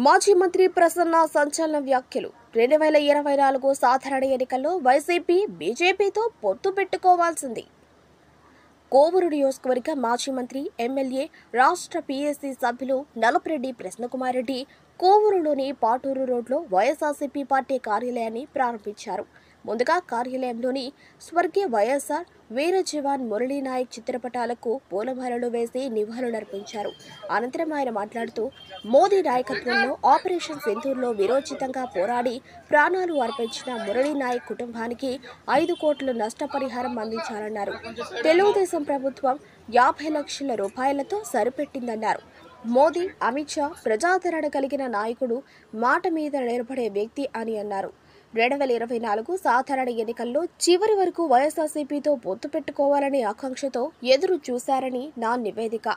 మాజీ మంత్రి ప్రసన్న సంచలన వ్యాఖ్యలు. 2024 సాధారణ ఎన్నికల్లో వైసీపీ బీజేపీతో పొత్తు పెట్టుకోవాల్సింది. కోవూరు నియోజకవర్గ మాజీ మంత్రి, ఎమ్మెల్యే, రాష్ట్ర పీఏసీ సభ్యులు నలపరెడ్డి ప్రసన్నకుమార్ రెడ్డి కోవూరులోని పాటూరు రోడ్లో వైఎస్ఆర్సీపీ పార్టీ కార్యాలయాన్ని ప్రారంభించారు. ముందుగా కార్యాలయంలోని స్వర్గీయ వైఎస్ఆర్ వీర జవాన్ మురళీ నాయక్ చిత్రపటాలకు పూలమాలలు వేసి నివాళులర్పించారు. అనంతరం ఆయన మాట్లాడుతూ, మోదీ నాయకత్వంలో ఆపరేషన్ సింధూర్లో వీరోచితంగా పోరాడి ప్రాణాలు అర్పించిన మురళీ నాయక్ కుటుంబానికి 5 కోట్ల నష్టపరిహారం అందించాలన్నారు. తెలుగుదేశం ప్రభుత్వం 50 లక్షల రూపాయలతో సరిపెట్టిందన్నారు. మోదీ, అమిత్ షా ప్రజాదరణ కలిగిన నాయకుడు, మాట మీద నిలబడే వ్యక్తి అని అన్నారు. 2024 సాధారణ ఎన్నికల్లో చివరి వరకు వైఎస్ఆర్సీపీతో పొత్తు పెట్టుకోవాలనే ఆకాంక్షతో ఎదురు చూశారని నా నివేదిక.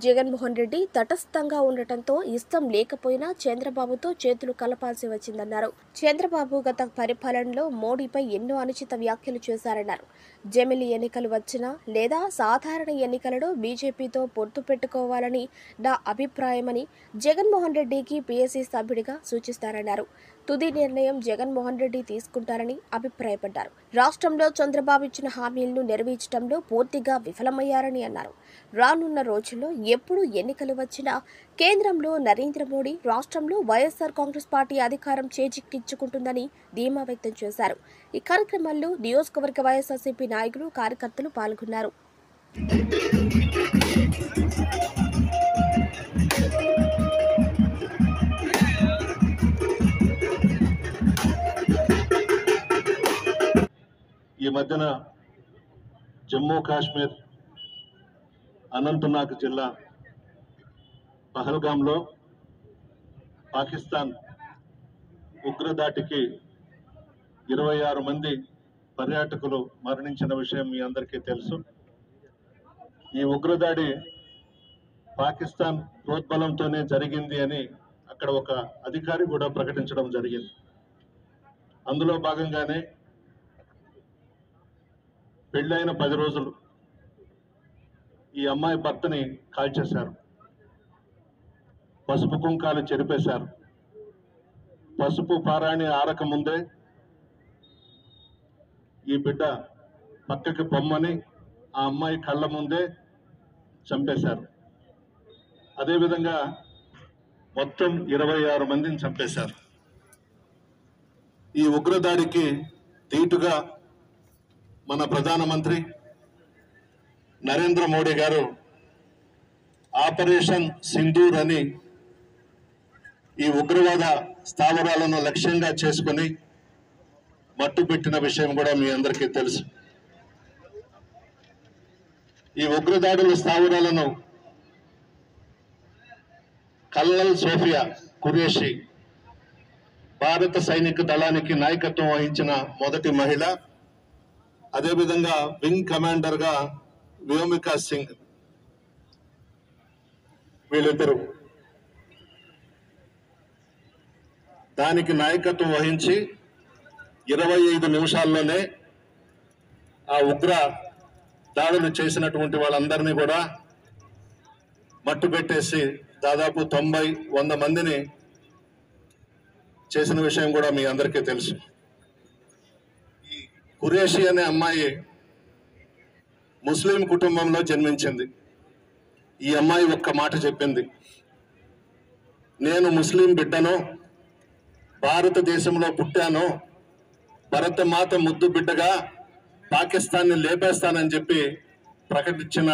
జగన్మోహన్ రెడ్డి తటస్థంగా ఉండటంతో ఇష్టం లేకపోయినా చంద్రబాబుతో చేతులు కలపాల్సి వచ్చిందన్నారు. చంద్రబాబు గత పరిపాలనలో మోడీపై ఎన్నో అనుచిత వ్యాఖ్యలు చేశారన్నారు. జమిలి ఎన్నికలు వచ్చినా లేదా సాధారణ ఎన్నికలలో బీజేపీతో పొత్తు పెట్టుకోవాలని నా అభిప్రాయమని జగన్మోహన్ రెడ్డికి పీఏసీ సభ్యుడిగా సూచిస్తారన్నారు. తుది నిర్ణయం జగన్మోహన్ రెడ్డి తీసుకుంటారని అభిప్రాయపడ్డారు. రాష్ట్రంలో చంద్రబాబు ఇచ్చిన హామీలను నెరవేర్చడంలో పూర్తిగా విఫలమయ్యారని అన్నారు. రానున్న రోజుల్లో ఎప్పుడు ఎన్నికలు వచ్చినా కేంద్రంలో నరేంద్ర మోడీ, రాష్ట్రంలో వైఎస్ఆర్ కాంగ్రెస్ పార్టీ అధికారం చేజిక్కించుకుంటుందని ధీమా వ్యక్తం చేశారు. ఈ కార్యక్రమంలో నియోజకవర్గ వైఎస్ఆర్సీపీ నాయకులు, కార్యకర్తలు పాల్గొన్నారు. ఈ మధ్యన జమ్మూ కాశ్మీర్ అనంతనాగ్ జిల్లా పహల్గాంలో పాకిస్తాన్ ఉగ్రదాడికి 26 మంది పర్యాటకులు మరణించిన విషయం మీ అందరికీ తెలుసు. ఈ ఉగ్రదాడి పాకిస్తాన్ ప్రోద్బలంతోనే జరిగింది అని అక్కడ ఒక అధికారి కూడా ప్రకటించడం జరిగింది. అందులో భాగంగానే పెళ్ళైన 10 రోజులు ఈ అమ్మాయి భర్తని కాల్చేశారు. పసుపు కుంకాలు చెరిపేశారు. పసుపు పారాణి ఆరక ముందే ఈ బిడ్డ పక్కకి పొమ్మని ఆ అమ్మాయి కళ్ళ ముందే చంపేశారు. అదేవిధంగా మొత్తం 26 మందిని చంపేశారు. ఈ ఉగ్రదాడికి ధీటుగా మన ప్రధానమంత్రి నరేంద్ర మోడీ గారు ఆపరేషన్ సింధూర్ అని ఈ ఉగ్రవాద స్థావరాలను లక్ష్యంగా చేసుకుని మట్టుపెట్టిన విషయం కూడా మీ అందరికీ తెలుసు. ఈ ఉగ్రదాడుల స్థావరాలను కల్నల్ సోఫియా ఖురేషీ భారత సైనిక దళానికి నాయకత్వం వహించిన మొదటి మహిళ. అదేవిధంగా వింగ్ కమాండర్ గా వ్యోమికా సింగ్, వీళ్ళిద్దరు దానికి నాయకత్వం వహించి 25 నిమిషాల్లోనే ఆ ఉగ్ర దాడులు చేసినటువంటి వాళ్ళందరినీ కూడా మట్టు పెట్టేసి దాదాపు 90-100 మందిని చేసిన విషయం కూడా మీ అందరికీ తెలుసు. ఖురేషీ అనే అమ్మాయి ముస్లిం కుటుంబంలో జన్మించింది. ఈ అమ్మాయి ఒక్క మాట చెప్పింది, నేను ముస్లిం బిడ్డను, భారతదేశంలో పుట్టాను, భరతమాత ముద్దు బిడ్డగా పాకిస్తాన్ని లేపేస్తానని చెప్పి ప్రకటించిన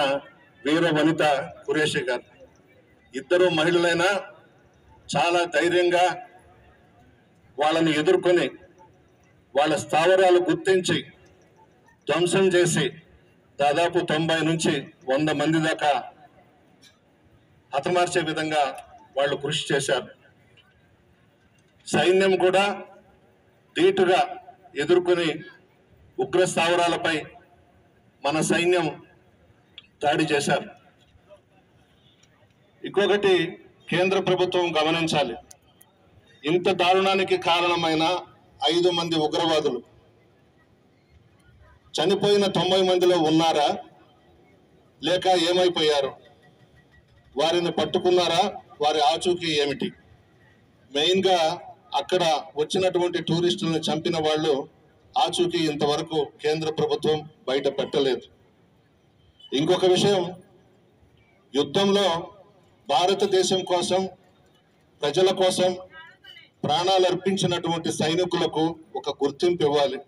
వీర వనిత ఖురేషీ గారు. ఇద్దరు మహిళలైనా చాలా ధైర్యంగా వాళ్ళని ఎదుర్కొని వాళ్ళ స్థావరాలు గుర్తించి ధ్వంసం చేసి దాదాపు 90 నుంచి 100 మంది దాకా హతమార్చే విధంగా వాళ్ళు కృషి చేశారు. సైన్యం కూడా ధీటుగా ఎదుర్కొని ఉగ్ర స్థావరాలపై మన సైన్యం దాడి చేశారు. ఇంకొకటి కేంద్ర ప్రభుత్వం గమనించాలి, ఇంత దారుణానికి కారణమైన 5 మంది ఉగ్రవాదులు చనిపోయిన 90 మందిలో ఉన్నారా లేక ఏమైపోయారు? వారిని పట్టుకున్నారా? వారి ఆచూకీ ఏమిటి? మెయిన్గా అక్కడ వచ్చినటువంటి టూరిస్టులను చంపిన వాళ్ళు ఆచూకీ ఇంతవరకు కేంద్ర ప్రభుత్వం బయట పెట్టలేదు. ఇంకొక విషయం, యుద్ధంలో భారతదేశం కోసం, ప్రజల కోసం ప్రాణాలు అర్పించినటువంటి సైనికులకు ఒక గుర్తింపు ఇవ్వాలి.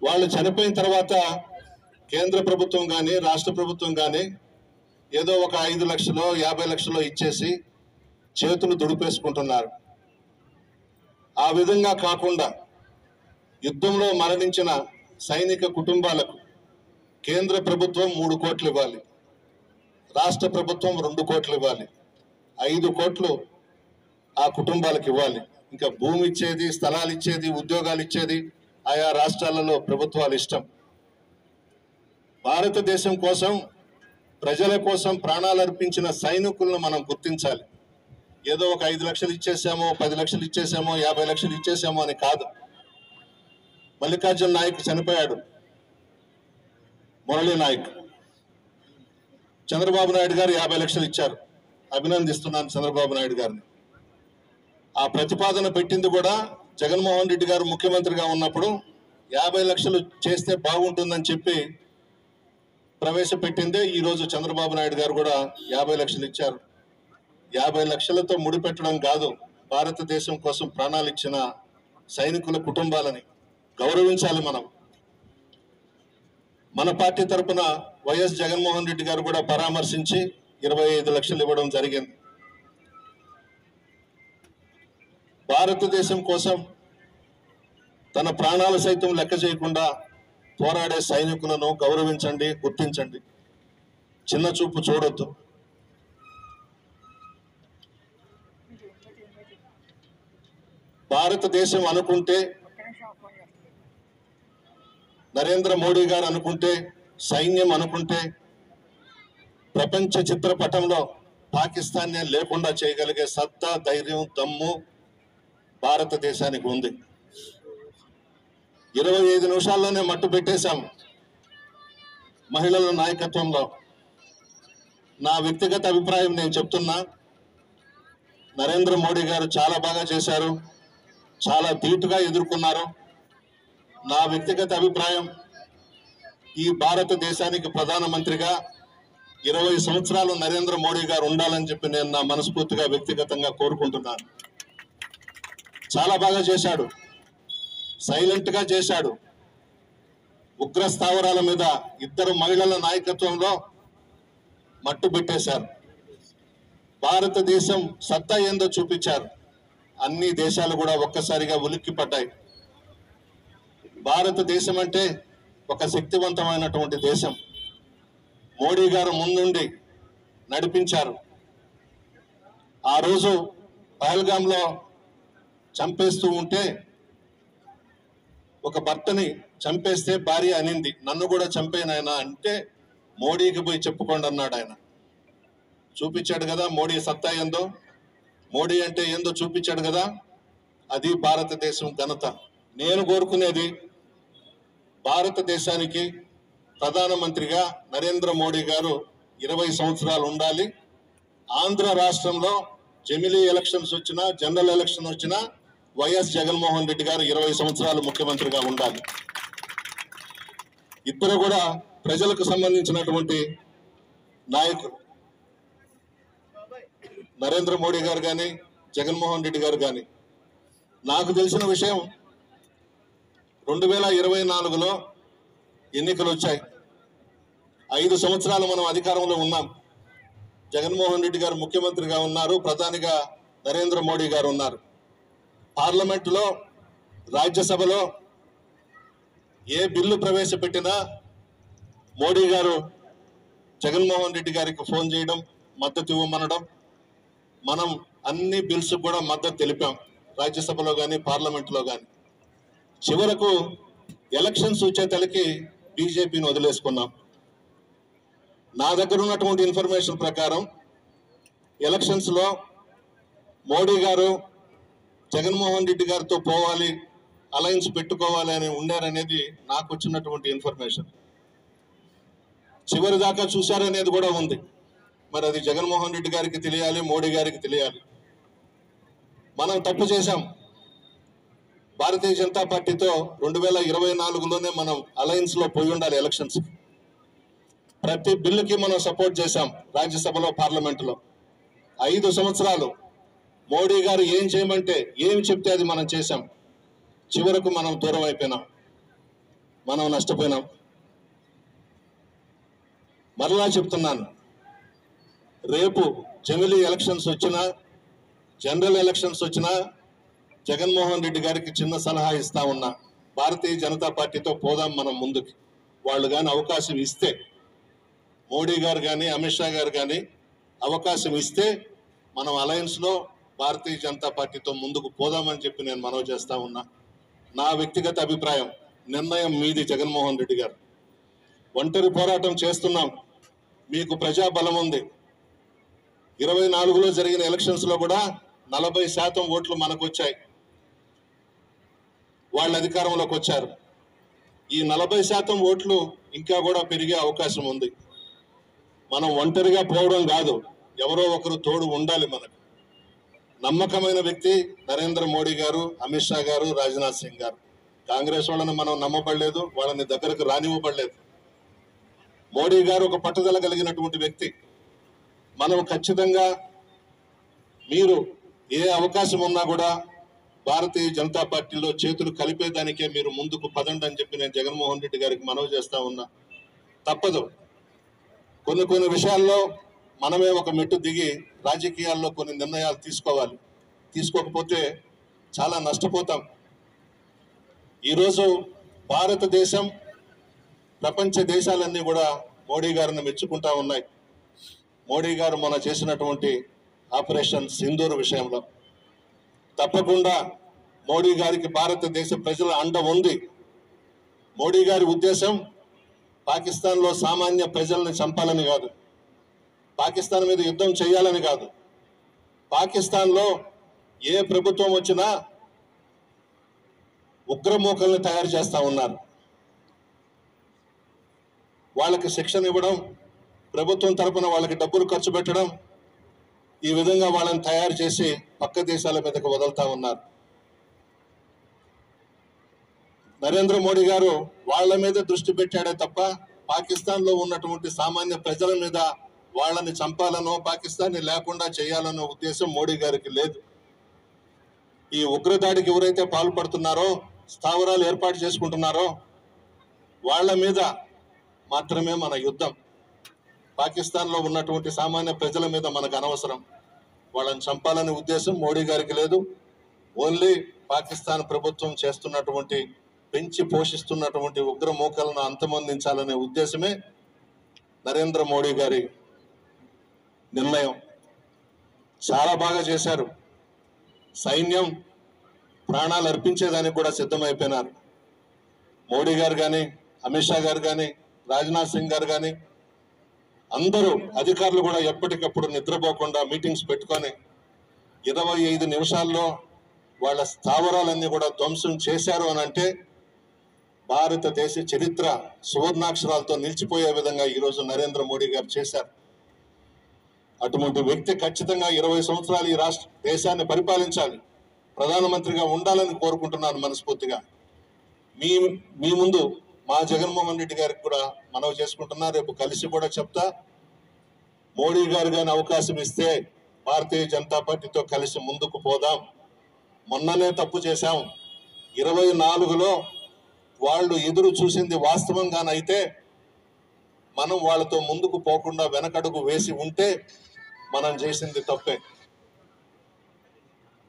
వాళ్ళు చనిపోయిన తర్వాత కేంద్ర ప్రభుత్వం కానీ రాష్ట్ర ప్రభుత్వం కానీ ఏదో ఒక 5 లక్షలో 50 లక్షలో ఇచ్చేసి చేతులు దుడిపేసుకుంటున్నారు. ఆ విధంగా కాకుండా యుద్ధంలో మరణించిన సైనిక కుటుంబాలకు కేంద్ర ప్రభుత్వం 3 కోట్లు ఇవ్వాలి, రాష్ట్ర ప్రభుత్వం 2 కోట్లు ఇవ్వాలి, 5 కోట్లు ఆ కుటుంబాలకు ఇవ్వాలి. ఇంకా భూమి ఇచ్చేది, స్థలాలు ఇచ్చేది, ఉద్యోగాలు ఇచ్చేది ఆయా రాష్ట్రాలలో ప్రభుత్వాలు ఇష్టం. భారతదేశం కోసం, ప్రజల కోసం ప్రాణాలు అర్పించిన సైనికులను మనం గుర్తించాలి. ఏదో ఒక 5 లక్షలు ఇచ్చేసామో, 10 లక్షలు ఇచ్చేసామో, 50 లక్షలు ఇచ్చేసామో అని కాదు. మల్లికార్జున నాయక్ చనిపోయాడు, మురళీ నాయక్. చంద్రబాబు నాయుడు గారు 50 లక్షలు ఇచ్చారు. అభినందిస్తున్నాను చంద్రబాబు నాయుడు గారిని. ఆ ప్రతిపాదన పెట్టింది కూడా జగన్మోహన్ రెడ్డి గారు ముఖ్యమంత్రిగా ఉన్నప్పుడు 50 లక్షలు చేస్తే బాగుంటుందని చెప్పి ప్రవేశపెట్టిందే ఈరోజు చంద్రబాబు నాయుడు గారు కూడా 50 లక్షలు ఇచ్చారు. 50 లక్షలతో ముడిపెట్టడం కాదు, భారతదేశం కోసం ప్రాణాలు ఇచ్చిన సైనికుల కుటుంబాలని గౌరవించాలి మనం. మన పార్టీ తరఫున వైఎస్ జగన్మోహన్ రెడ్డి గారు కూడా పరామర్శించి 25 లక్షలు ఇవ్వడం జరిగింది. భారతదేశం కోసం తన ప్రాణాలు సైతం లెక్క చేయకుండా పోరాడే సైనికులను గౌరవించండి, గుర్తించండి, చిన్న చూపు చూడొద్దు. భారతదేశం అనుకుంటే, నరేంద్ర మోడీ గారు అనుకుంటే, సైన్యం అనుకుంటే ప్రపంచ చిత్రపటంలో పాకిస్తాన్నే లేకుండా చేయగలిగే సత్తా, ధైర్యం, దమ్ము భారతదేశానికి ఉంది. 25 నిమిషాల్లోనే మట్టు పెట్టేశాం మహిళల నాయకత్వంలో. నా వ్యక్తిగత అభిప్రాయం నేను చెప్తున్నా, నరేంద్ర మోడీ గారు చాలా బాగా చేశారు, చాలా ధీటుగా ఎదుర్కొన్నారు. నా వ్యక్తిగత అభిప్రాయం, ఈ భారతదేశానికి ప్రధానమంత్రిగా 20 సంవత్సరాలు నరేంద్ర మోడీ గారు ఉండాలని చెప్పి నేను నా మనస్ఫూర్తిగా వ్యక్తిగతంగా కోరుకుంటున్నాను. చాలా బాగా చేశాడు, సైలెంట్ గా చేశాడు. ఉగ్ర స్థావరాల మీద 2 మహిళల నాయకత్వంలో మట్టు పెట్టేశారు. భారతదేశం సత్తా ఏందో చూపించారు. అన్ని దేశాలు కూడా ఒక్కసారిగా ఉలిక్కి పడ్డాయి. భారతదేశం అంటే ఒక శక్తివంతమైనటువంటి దేశం. మోడీ గారు ముందుండి నడిపించారు. ఆ రోజు పహల్గాంలో చంపేస్తూ ఉంటే ఒక భర్తని చంపేస్తే భార్య అనింది, నన్ను కూడా చంపేనాయన అంటే మోడీకి పోయి చెప్పుకోండి అన్నాడు ఆయన. చూపించాడు కదా మోడీ సత్తా ఏందో, మోడీ అంటే ఏందో చూపించాడు కదా. అది భారతదేశం ఘనత. నేను కోరుకునేది, భారతదేశానికి ప్రధానమంత్రిగా నరేంద్ర మోడీ గారు 20 సంవత్సరాలు ఉండాలి. ఆంధ్ర రాష్ట్రంలో జమిలీ ఎలక్షన్స్ వచ్చినా, జనరల్ ఎలక్షన్ వచ్చినా వైఎస్ జగన్మోహన్ రెడ్డి గారు 20 సంవత్సరాలు ముఖ్యమంత్రిగా ఉండాలి. ఇద్దరు కూడా ప్రజలకు సంబంధించినటువంటి నాయకులు. నరేంద్ర మోడీ గారు కానీ, జగన్మోహన్ రెడ్డి గారు కానీ. నాకు తెలిసిన విషయం, 2024లో ఎన్నికలు వచ్చాయి. 5 సంవత్సరాలు మనం అధికారంలో ఉన్నాం. జగన్మోహన్ రెడ్డి గారు ముఖ్యమంత్రిగా ఉన్నారు, ప్రధానిగా నరేంద్ర మోడీ గారు ఉన్నారు. పార్లమెంటులో, రాజ్యసభలో ఏ బిల్లు ప్రవేశపెట్టినా మోడీ గారు జగన్మోహన్ రెడ్డి గారికి ఫోన్ చేయడం, మద్దతు ఇవ్వమనడం. మనం అన్ని బిల్స్ కూడా మద్దతు తెలిపాం, రాజ్యసభలో కానీ పార్లమెంటులో కానీ. చివరకు ఎలక్షన్స్ వచ్చేతలకి బీజేపీని వదిలేసుకున్నాం. నా దగ్గర ఉన్నటువంటి ఇన్ఫర్మేషన్ ప్రకారం ఎలక్షన్స్ లో మోడీ గారు జగన్మోహన్ రెడ్డి గారితో పోవాలి, అలయన్స్ పెట్టుకోవాలి అని ఉండారనేది నాకు వచ్చినటువంటి ఇన్ఫర్మేషన్. చివరి దాకా చూశారనేది కూడా ఉంది. మరి అది జగన్మోహన్ రెడ్డి గారికి తెలియాలి, మోడీ గారికి తెలియాలి. మనం తప్పు చేశాం. భారతీయ జనతా పార్టీతో 2024లోనే మనం అలయన్స్ లో పోయి ఉండాలి. ఎలక్షన్స్ ప్రతి బిల్లుకి మనం సపోర్ట్ చేశాం. రాజ్యసభలో, పార్లమెంటులో 5 సంవత్సరాలు మోడీ గారు ఏం చేయమంటే ఏం చెప్తే అది మనం చేశాం. చివరకు మనం దూరం అయిపోయినాం, మనం నష్టపోయినాం. మరలా చెప్తున్నాను, రేపు జమిలీ ఎలక్షన్స్ వచ్చినా, జనరల్ ఎలక్షన్స్ వచ్చినా జగన్మోహన్ రెడ్డి గారికి చిన్న సలహా ఇస్తా ఉన్నా, భారతీయ జనతా పార్టీతో పోదాం మనం ముందుకి. వాళ్ళు కానీ అవకాశం ఇస్తే, మోడీ గారు కానీ అమిత్ షా గారు కానీ అవకాశం ఇస్తే మనం అలయన్స్లో భారతీయ జనతా పార్టీతో ముందుకు పోదామని చెప్పి నేను మనవి చేస్తా ఉన్నా. నా వ్యక్తిగత అభిప్రాయం, నిర్ణయం మీది. జగన్మోహన్ రెడ్డి గారు ఒంటరి పోరాటం చేస్తున్నాం, మీకు ప్రజాబలం ఉంది. 24లో జరిగిన ఎలక్షన్స్ లో కూడా 40% ఓట్లు మనకు వచ్చాయి, వాళ్ళ అధికారంలోకి వచ్చారు. ఈ 40% ఓట్లు ఇంకా కూడా పెరిగే అవకాశం ఉంది. మనం ఒంటరిగా పోవడం కాదు, ఎవరో ఒకరు తోడు ఉండాలి మనకు. నమ్మకమైన వ్యక్తి నరేంద్ర మోడీ గారు, అమిత్ షా గారు, రాజ్నాథ్ సింగ్ గారు. కాంగ్రెస్ వాళ్ళని మనం నమ్మబడలేదు, వాళ్ళని దగ్గరకు రానివ్వబడలేదు. మోడీ గారు ఒక పట్టుదల కలిగినటువంటి వ్యక్తి. మనం ఖచ్చితంగా మీరు ఏ అవకాశం ఉన్నా కూడా భారతీయ జనతా పార్టీలో చేతులు కలిపేదానికే మీరు ముందుకు పదండి అని చెప్పి నేను జగన్మోహన్ రెడ్డి గారికి మనవి చేస్తా ఉన్నా. తప్పదు, కొన్ని విషయాల్లో మనమే ఒక మెట్టు దిగి రాజకీయాల్లో కొన్ని నిర్ణయాలు తీసుకోవాలి. తీసుకోకపోతే చాలా నష్టపోతాం. ఈరోజు భారతదేశం, ప్రపంచ దేశాలన్నీ కూడా మోడీ గారిని మెచ్చుకుంటా ఉన్నాయి. మోడీ గారు మొన్న చేసినటువంటి ఆపరేషన్ సింధూర్ విషయంలో తప్పకుండా మోడీ గారికి భారతదేశ ప్రజల అండ ఉంది. మోడీ గారి ఉద్దేశం పాకిస్తాన్లో సామాన్య ప్రజల్ని చంపాలని కాదు, పాకిస్తాన్ మీద యుద్ధం చేయాలని కాదు. పాకిస్తాన్లో ఏ ప్రభుత్వం వచ్చినా ఉగ్రమూకల్ని తయారు చేస్తా ఉన్నారు. వాళ్ళకి శిక్షణ ఇవ్వడం, ప్రభుత్వం తరపున వాళ్ళకి డబ్బులు ఖర్చు పెట్టడం, ఈ విధంగా వాళ్ళని తయారు చేసి పక్క దేశాల మీదకు వదులుతా ఉన్నారు. నరేంద్ర మోడీ గారు వాళ్ళ మీద దృష్టి పెట్టాడే తప్ప పాకిస్తాన్లో ఉన్నటువంటి సామాన్య ప్రజల మీద వాళ్ళని చంపాలనో, పాకిస్తాన్ని లేకుండా చేయాలనో ఉద్దేశం మోడీ గారికి లేదు. ఈ ఉగ్రదాడికి ఎవరైతే పాల్పడుతున్నారో, స్థావరాలు ఏర్పాటు చేసుకుంటున్నారో వాళ్ళ మీద మాత్రమే మన యుద్ధం. పాకిస్తాన్లో ఉన్నటువంటి సామాన్య ప్రజల మీద మనకు అనవసరం. వాళ్ళని చంపాలనే ఉద్దేశం మోడీ గారికి లేదు. ఓన్లీ పాకిస్తాన్ ప్రభుత్వం చేస్తున్నటువంటి, పెంచి పోషిస్తున్నటువంటి ఉగ్రమూకలను అంతమొందించాలనే ఉద్దేశమే నరేంద్ర మోడీ గారి నిర్ణయం. చాలా బాగా చేశారు. సైన్యం ప్రాణాలు అర్పించేదానికి కూడా సిద్ధమైపోయినారు. మోడీ గారు కానీ, అమిత్ షా గారు కానీ, రాజ్నాథ్ సింగ్ గారు కానీ, అందరూ అధికారులు కూడా ఎప్పటికప్పుడు నిద్రపోకుండా మీటింగ్స్ పెట్టుకొని 25 నిమిషాల్లో వాళ్ళ స్థావరాలన్నీ కూడా ధ్వంసం చేశారు అని అంటే భారతదేశ చరిత్ర సువర్ణాక్షరాలతో నిలిచిపోయే విధంగా ఈరోజు నరేంద్ర మోడీ గారు చేశారు. అటువంటి వ్యక్తి ఖచ్చితంగా 20 సంవత్సరాలు ఈ దేశాన్ని పరిపాలించాలి, ప్రధానమంత్రిగా ఉండాలని కోరుకుంటున్నాను మనస్ఫూర్తిగా. మీ ముందు మా జగన్మోహన్ రెడ్డి గారికి కూడా మనవి చేసుకుంటున్నా. రేపు కలిసి కూడా చెప్తా, మోడీ గారు కానీ అవకాశం ఇస్తే భారతీయ జనతా పార్టీతో కలిసి ముందుకు పోదాం. మొన్ననే తప్పు చేశాం. 24లో వాళ్ళు ఎదురు చూసింది వాస్తవంగానైతే మనం వాళ్ళతో ముందుకు పోకుండా వెనకడుగు వేసి ఉంటే మనం చేసింది తప్పే.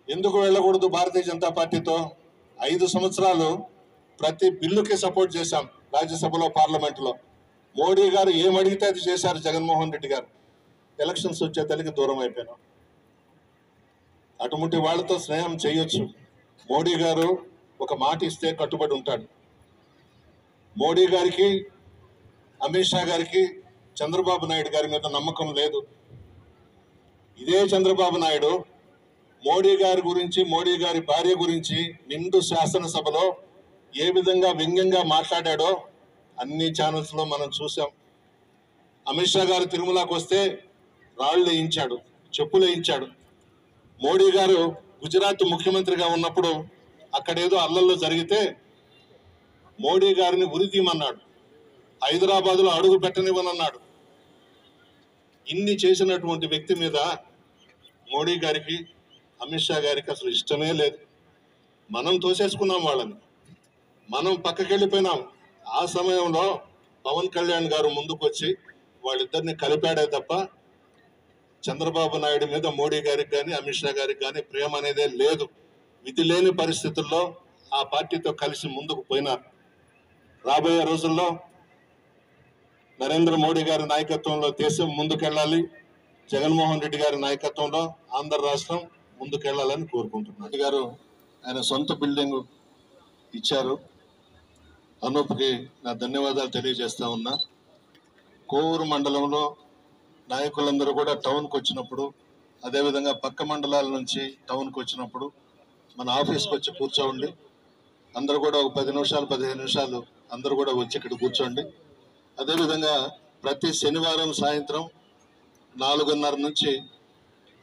ఎందుకు వెళ్ళకూడదు భారతీయ జనతా పార్టీతో? 5 సంవత్సరాలు ప్రతి బిల్లుకి సపోర్ట్ చేశాం, రాజ్యసభలో, పార్లమెంటులో. మోడీ గారు ఏమడిగితే అది చేశారు జగన్మోహన్ రెడ్డి గారు. ఎలక్షన్స్ వచ్చే తల్లికి దూరం అయిపోయినాం. అటువంటి వాళ్ళతో స్నేహం చేయొచ్చు. మోడీ గారు ఒక మాట ఇస్తే కట్టుబడి ఉంటాడు. మోడీ గారికి, అమిత్ షా గారికి చంద్రబాబు నాయుడు గారి మీద నమ్మకం లేదు. ఇదే చంద్రబాబు నాయుడు మోడీ గారి గురించి, మోడీ గారి భార్య గురించి నిండు శాసనసభలో ఏ విధంగా వ్యంగ్యంగా మాట్లాడాడో అన్ని ఛానల్స్ లో మనం చూసాం. అమిత్ షా గారు తిరుమలకు వస్తే రాళ్ళు వేయించాడు, చెప్పులు వేయించాడు. మోడీ గారు గుజరాత్ ముఖ్యమంత్రిగా ఉన్నప్పుడు అక్కడేదో అల్లల్లో జరిగితే మోడీ గారిని ఉరి తీయమన్నాడు, హైదరాబాద్లో అడుగు పెట్టనివ్వనన్నాడు. ఇన్ని చేసినటువంటి వ్యక్తి మీద మోడీ గారికి, అమిత్ షా గారికి అసలు ఇష్టమే లేదు. మనం తోసేసుకున్నాం వాళ్ళని, మనం పక్కకెళ్ళిపోయినాం. ఆ సమయంలో పవన్ కళ్యాణ్ గారు ముందుకు వచ్చి వాళ్ళిద్దరిని కలిపాడే తప్ప చంద్రబాబు నాయుడు మీద మోడీ గారికి కానీ అమిత్ షా గారికి కానీ ప్రేమ అనేదే లేదు. విధి లేని పరిస్థితుల్లో ఆ పార్టీతో కలిసి ముందుకు పోయినారు. రాబోయే రోజుల్లో నరేంద్ర మోడీ గారి నాయకత్వంలో దేశం ముందుకెళ్ళాలి, జగన్మోహన్ రెడ్డి గారి నాయకత్వంలో ఆంధ్ర రాష్ట్రం ముందుకెళ్లాలని కోరుకుంటున్నారు. గారు ఆయన సొంత బిల్డింగ్ ఇచ్చారు. అనూప్కి నా ధన్యవాదాలు తెలియజేస్తా ఉన్నా. కోవూరు మండలంలో నాయకులందరూ కూడా టౌన్కి వచ్చినప్పుడు, అదేవిధంగా పక్క మండలాల నుంచి టౌన్కి వచ్చినప్పుడు మన ఆఫీస్కి వచ్చి కూర్చోండి. అందరూ కూడా ఒక 10 నిమిషాలు 15 నిమిషాలు అందరూ కూడా వచ్చి ఇక్కడ కూర్చోండి. అదేవిధంగా ప్రతి శనివారం సాయంత్రం 4:30 నుంచి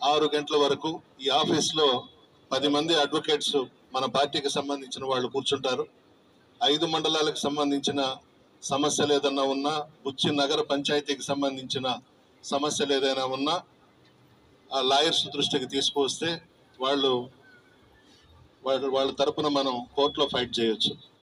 6 గంటల వరకు ఈ ఆఫీస్లో 10 మంది అడ్వకేట్స్ మన పార్టీకి సంబంధించిన వాళ్ళు కూర్చుంటారు. 5 మండలాలకు సంబంధించిన సమస్యలు ఏదైనా ఉన్నా, బుచ్చి నగర పంచాయతీకి సంబంధించిన సమస్యలు ఏదైనా ఉన్నా ఆ లాయర్స్ దృష్టికి తీసుకువస్తే వాళ్ళ తరపున మనం కోర్టులో ఫైట్ చేయొచ్చు.